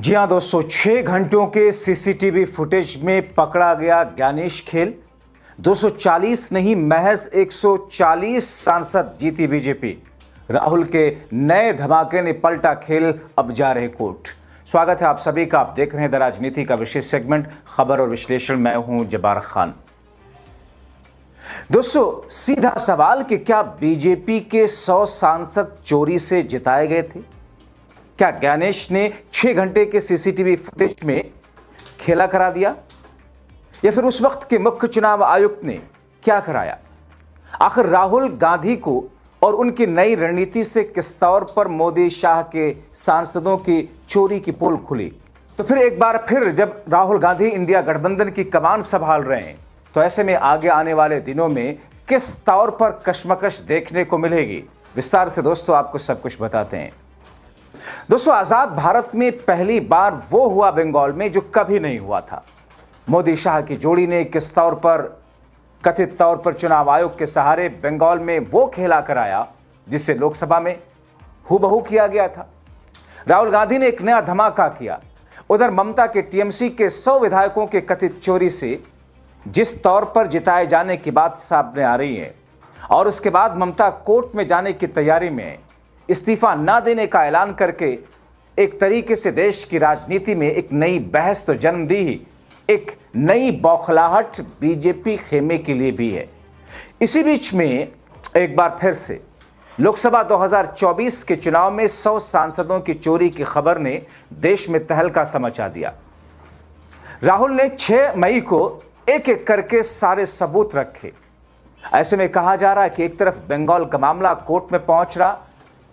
जी हाँ दोस्तों, 6 घंटों के सीसीटीवी फुटेज में पकड़ा गया ज्ञानेश खेल। 240 नहीं, महज 140 सांसद जीती बीजेपी। राहुल के नए धमाके ने पलटा खेल, अब जा रहे कोर्ट। स्वागत है आप सभी का। आप देख रहे हैं द राजनीति का विशेष सेगमेंट खबर और विश्लेषण। मैं हूं जब्बार खान। दोस्तों, सीधा सवाल कि क्या बीजेपी के 100 सांसद चोरी से जिताए गए थे? क्या ज्ञानेश ने 6 घंटे के सीसीटीवी फुटेज में खेला करा दिया, या फिर उस वक्त के मुख्य चुनाव आयुक्त ने क्या कराया? आखिर राहुल गांधी को और उनकी नई रणनीति से किस तौर पर मोदी शाह के सांसदों की चोरी की पोल खुली? तो फिर एक बार फिर जब राहुल गांधी इंडिया गठबंधन की कमान संभाल रहे हैं, तो ऐसे में आगे आने वाले दिनों में किस तौर पर कशमकश देखने को मिलेगी, विस्तार से दोस्तों आपको सब कुछ बताते हैं। दोस्तों, आजाद भारत में पहली बार वो हुआ बंगाल में जो कभी नहीं हुआ था। मोदी शाह की जोड़ी ने किस तौर पर, कथित तौर पर चुनाव आयोग के सहारे बंगाल में वो खेला कराया जिससे लोकसभा में हूबहू किया गया था। राहुल गांधी ने एक नया धमाका किया। उधर ममता के टीएमसी के 100 विधायकों के कथित चोरी से जिस तौर पर जिताए जाने की बात सामने आ रही है, और उसके बाद ममता कोर्ट में जाने की तैयारी में इस्तीफा ना देने का ऐलान करके एक तरीके से देश की राजनीति में एक नई बहस तो जन्म दी ही, एक नई बौखलाहट बीजेपी खेमे के लिए भी है। इसी बीच में एक बार फिर से लोकसभा 2024 के चुनाव में 100 सांसदों की चोरी की खबर ने देश में तहलका मचा दिया। राहुल ने 6 मई को एक एक करके सारे सबूत रखे। ऐसे में कहा जा रहा है कि एक तरफ बंगाल का मामला कोर्ट में पहुंच रहा,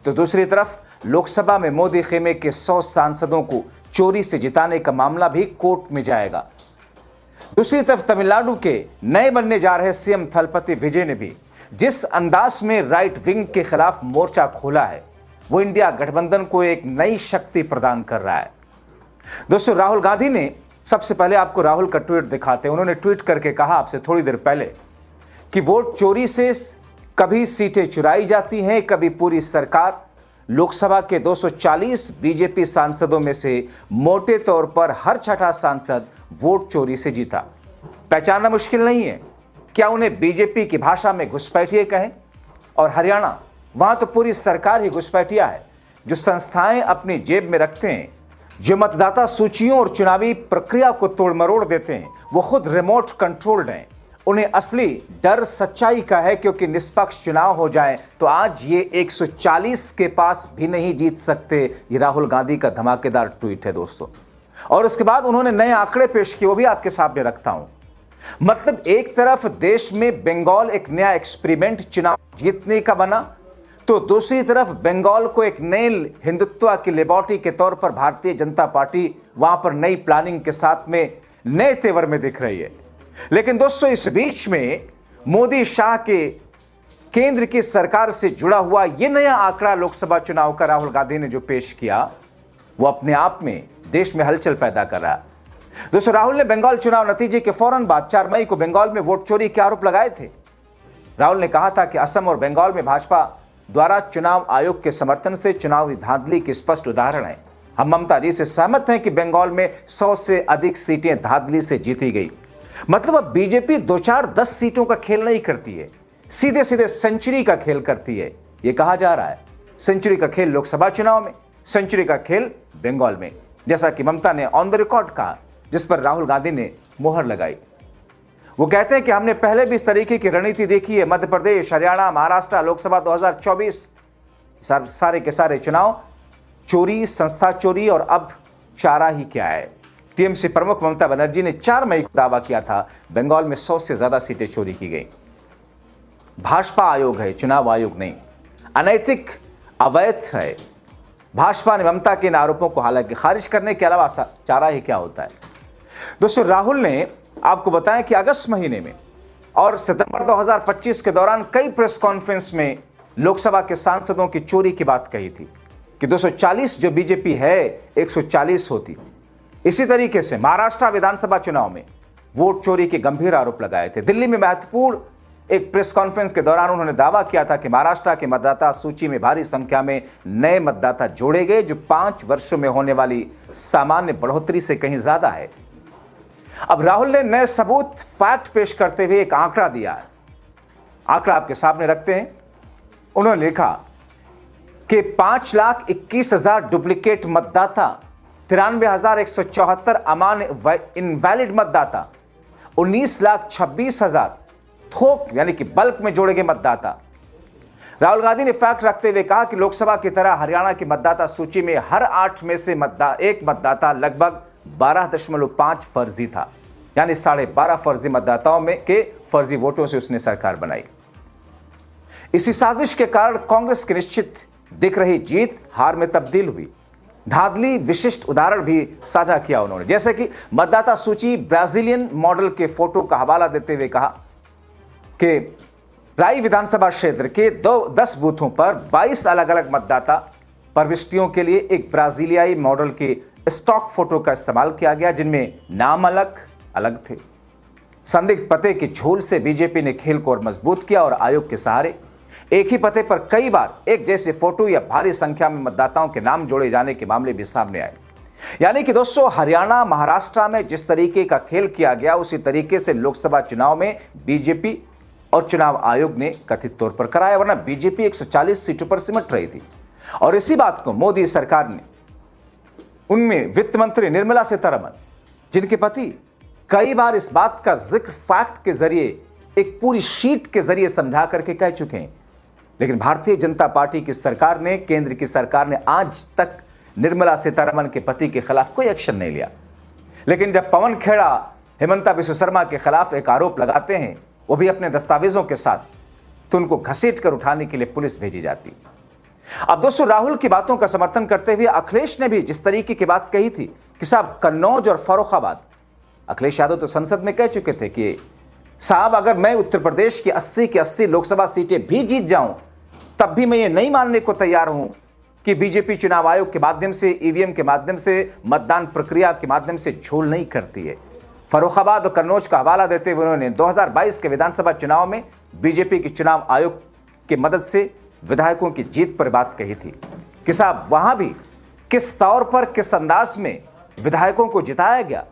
तो दूसरी तरफ लोकसभा में मोदी खेमे के 100 सांसदों को चोरी से जिताने का मामला भी कोर्ट में जाएगा। दूसरी तरफ तमिलनाडु के नए बनने जा रहे सीएम थलपति विजय ने भी जिस अंदाज में राइट विंग के खिलाफ मोर्चा खोला है, वो इंडिया गठबंधन को एक नई शक्ति प्रदान कर रहा है। दोस्तों, राहुल गांधी ने, सबसे पहले आपको राहुल का ट्वीट दिखाते हैं। उन्होंने ट्वीट करके कहा आपसे थोड़ी देर पहले कि वोट चोरी से कभी सीटें चुराई जाती हैं, कभी पूरी सरकार। लोकसभा के 240 बीजेपी सांसदों में से मोटे तौर पर हर छठा सांसद वोट चोरी से जीता। पहचानना मुश्किल नहीं है। क्या उन्हें बीजेपी की भाषा में घुसपैठिए कहें? और हरियाणा, वहां तो पूरी सरकार ही घुसपैठिया है। जो संस्थाएं अपनी जेब में रखते हैं, जो मतदाता सूचियों और चुनावी प्रक्रिया को तोड़ मरोड़ देते हैं, वो खुद रिमोट कंट्रोल्ड हैं। उन्हें असली डर सच्चाई का है, क्योंकि निष्पक्ष चुनाव हो जाए तो आज ये 140 के पास भी नहीं जीत सकते। ये राहुल गांधी का धमाकेदार ट्वीट है दोस्तों। और उसके बाद उन्होंने नए आंकड़े पेश किए, वो भी आपके सामने रखता हूं। मतलब एक तरफ देश में बंगाल एक नया एक्सपेरिमेंट चुनाव जीतने का बना, तो दूसरी तरफ बंगाल को एक नए हिंदुत्व की लेबोरेटरी के तौर पर भारतीय जनता पार्टी वहां पर नई प्लानिंग के साथ में नए तेवर में दिख रही है। लेकिन दोस्तों, इस बीच में मोदी शाह के केंद्र की सरकार से जुड़ा हुआ यह नया आंकड़ा लोकसभा चुनाव का राहुल गांधी ने जो पेश किया, वो अपने आप में देश में हलचल पैदा कर रहा है। दोस्तों, राहुल ने बंगाल चुनाव नतीजे के फौरन बाद 4 मई को बंगाल में वोट चोरी के आरोप लगाए थे। राहुल ने कहा था कि असम और बंगाल में भाजपा द्वारा चुनाव आयोग के समर्थन से चुनावी धांधली की स्पष्ट उदाहरण है। हम ममता जी से सहमत हैं कि बंगाल में 100 से अधिक सीटें धांधली से जीती गई। मतलब अब बीजेपी 2-4-10 सीटों का खेल नहीं करती है, सीधे सीधे सेंचुरी का खेल करती है। यह कहा जा रहा है सेंचुरी का खेल लोकसभा चुनाव में, सेंचुरी का खेल बंगाल में, जैसा कि ममता ने ऑन द रिकॉर्ड कहा, जिस पर राहुल गांधी ने मुहर लगाई। वो कहते हैं कि हमने पहले भी इस तरीके की रणनीति देखी है। मध्य प्रदेश, हरियाणा, महाराष्ट्र, लोकसभा 2024 सारे के सारे चुनाव चोरी, संस्था चोरी, और अब चारा ही क्या है। टीएमसी प्रमुख ममता बनर्जी ने 4 मई को दावा किया था बंगाल में 100 से ज्यादा सीटें चोरी की गई। भाजपा आयोग है, चुनाव आयोग नहीं। अनैतिक, अवैध है। भाजपा ने ममता के इन आरोपों को हालांकि खारिज करने के अलावा चारा ही क्या होता है। दोस्तों, राहुल ने आपको बताया कि अगस्त महीने में और सितंबर 2025 के दौरान कई प्रेस कॉन्फ्रेंस में लोकसभा के सांसदों की चोरी की बात कही थी कि 240 जो बीजेपी है 140 होती। इसी तरीके से महाराष्ट्र विधानसभा चुनाव में वोट चोरी के गंभीर आरोप लगाए थे। दिल्ली में महत्वपूर्ण एक प्रेस कॉन्फ्रेंस के दौरान उन्होंने दावा किया था कि महाराष्ट्र के मतदाता सूची में भारी संख्या में नए मतदाता जोड़े गए, जो 5 वर्षों में होने वाली सामान्य बढ़ोतरी से कहीं ज्यादा है। अब राहुल ने नए सबूत, फैक्ट पेश करते हुए एक आंकड़ा दिया है। आंकड़ा आपके सामने रखते हैं। उन्होंने लिखा कि 5,21,000 डुप्लीकेट मतदाता, 93,174 अमान्य इनवैलिड मतदाता, 19,26,000 थोक यानी कि बल्क में जोड़े गए मतदाता। राहुल गांधी ने फैक्ट रखते हुए कहा कि लोकसभा की तरह हरियाणा की मतदाता सूची में हर 8 में से एक मतदाता लगभग 12.5 फर्जी था, यानी 12.5 फर्जी मतदाताओं में के फर्जी वोटों से उसने सरकार बनाई। इसी साजिश के कारण कांग्रेस की निश्चित दिख रही जीत हार में तब्दील हुई। धांधली विशिष्ट उदाहरण भी साझा किया उन्होंने, जैसे कि मतदाता सूची ब्राजीलियन मॉडल के फोटो का हवाला देते हुए कहा कि राई विधानसभा क्षेत्र के 10 बूथों पर 22 अलग अलग मतदाता प्रविष्टियों के लिए एक ब्राजीलियाई मॉडल के स्टॉक फोटो का इस्तेमाल किया गया, जिनमें नाम अलग अलग थे। संदिग्ध पते की झोल से बीजेपी ने खेल को और मजबूत किया और आयोग के सहारे एक ही पते पर कई बार एक जैसे फोटो या भारी संख्या में मतदाताओं के नाम जोड़े जाने के मामले भी सामने आए। यानी कि दोस्तों, हरियाणा महाराष्ट्र में जिस तरीके का खेल किया गया, उसी तरीके से लोकसभा चुनाव में बीजेपी और चुनाव आयोग ने कथित तौर पर कराया, वरना बीजेपी 140 सीटों पर सिमट रही थी। और इसी बात को मोदी सरकार ने, उनमें वित्त मंत्री निर्मला सीतारमण, जिनके पति कई बार इस बात का जिक्र फैक्ट के जरिए, एक पूरी शीट के जरिए समझा करके कह चुके हैं, लेकिन भारतीय जनता पार्टी की सरकार ने, केंद्र की सरकार ने आज तक निर्मला सीतारमण के पति के खिलाफ कोई एक्शन नहीं लिया। लेकिन जब पवन खेड़ा हेमंता बिस्वा शर्मा के खिलाफ एक आरोप लगाते हैं, वो भी अपने दस्तावेजों के साथ, तो उनको घसीट कर उठाने के लिए पुलिस भेजी जाती। अब दोस्तों, राहुल की बातों का समर्थन करते हुए अखिलेश ने भी जिस तरीके की बात कही थी कि साहब कन्नौज और फर्रुखाबाद, अखिलेश यादव तो संसद में कह चुके थे कि साहब अगर मैं उत्तर प्रदेश की 80 की 80 लोकसभा सीटें भी जीत जाऊं, तब भी मैं ये नहीं मानने को तैयार हूं कि बीजेपी चुनाव आयोग के माध्यम से, ईवीएम के माध्यम से, मतदान प्रक्रिया के माध्यम से झोल नहीं करती है। फर्रुखाबाद और कन्नौज का हवाला देते हुए उन्होंने 2022 के विधानसभा चुनाव में बीजेपी के चुनाव आयोग की मदद से विधायकों की जीत पर बात कही थी कि साहब वहां भी किस तौर पर, किस अंदाज में विधायकों को जिताया गया।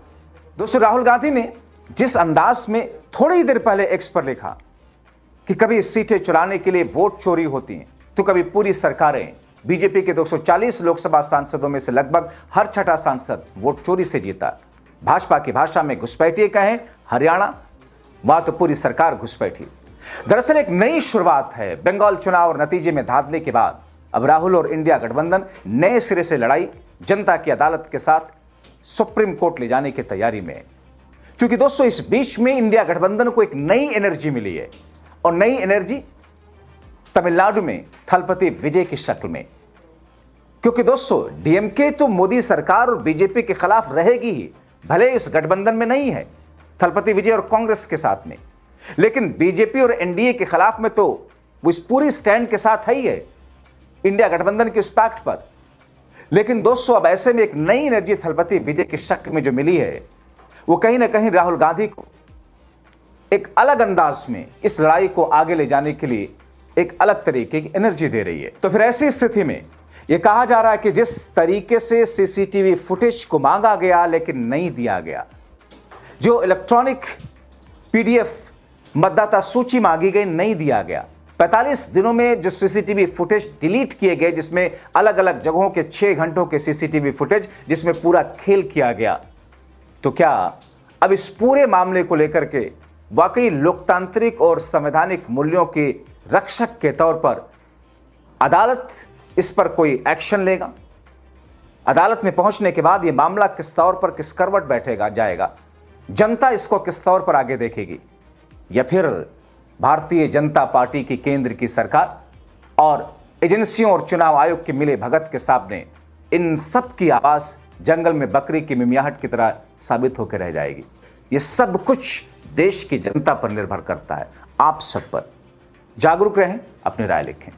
दोस्तों, राहुल गांधी ने जिस अंदाज में थोड़ी ही देर पहले एक्स पर लिखा कि कभी सीटें चुराने के लिए वोट चोरी होती हैं, तो कभी पूरी सरकारें, बीजेपी के 240 लोकसभा सांसदों में से लगभग हर छठा सांसद वोट चोरी से जीता। भाजपा की भाषा में घुसपैठिए कहें हरियाणा, वहां तो पूरी सरकार घुसपैठी। दरअसल एक नई शुरुआत है। बंगाल चुनाव और नतीजे में धांधली के बाद अब राहुल और इंडिया गठबंधन नए सिरे से लड़ाई जनता की अदालत के साथ सुप्रीम कोर्ट ले जाने की तैयारी में है। क्योंकि दोस्तों, इस बीच में इंडिया गठबंधन को एक नई एनर्जी मिली है, और नई एनर्जी तमिलनाडु में थलपति विजय की शक्ल में। क्योंकि दोस्तों, डीएमके तो मोदी सरकार और बीजेपी के खिलाफ रहेगी ही, भले इस गठबंधन में नहीं है, थलपति विजय और कांग्रेस के साथ में, लेकिन बीजेपी और एनडीए के खिलाफ में तो वो इस पूरी स्टैंड के साथ है ही है, इंडिया गठबंधन के उस पैक्ट पर। लेकिन दोस्तों, अब ऐसे में एक नई एनर्जी थलपति विजय की शक्ल में जो मिली है, वो कहीं ना कहीं राहुल गांधी को एक अलग अंदाज में इस लड़ाई को आगे ले जाने के लिए एक अलग तरीके की एनर्जी दे रही है। तो फिर ऐसी स्थिति में यह कहा जा रहा है कि जिस तरीके से सीसीटीवी फुटेज को मांगा गया लेकिन नहीं दिया गया, जो इलेक्ट्रॉनिक पीडीएफ मतदाता सूची मांगी गई नहीं दिया गया, 45 दिनों में जो सीसीटीवी फुटेज डिलीट किए गए, जिसमें अलग अलग जगहों के 6 घंटों के सीसीटीवी फुटेज, जिसमें पूरा खेल किया गया, तो क्या अब इस पूरे मामले को लेकर के वाकई लोकतांत्रिक और संवैधानिक मूल्यों के रक्षक के तौर पर अदालत इस पर कोई एक्शन लेगा? अदालत में पहुंचने के बाद यह मामला किस तौर पर, किस करवट बैठेगा जाएगा, जनता इसको किस तौर पर आगे देखेगी, या फिर भारतीय जनता पार्टी की केंद्र की सरकार और एजेंसियों और चुनाव आयोग के मिले भगत के सामने इन सब की आवाज जंगल में बकरी की मिमियाहट की तरह साबित होकर रह जाएगी? ये सब कुछ देश की जनता पर निर्भर करता है, आप सब पर। जागरूक रहें, अपनी राय लिखें।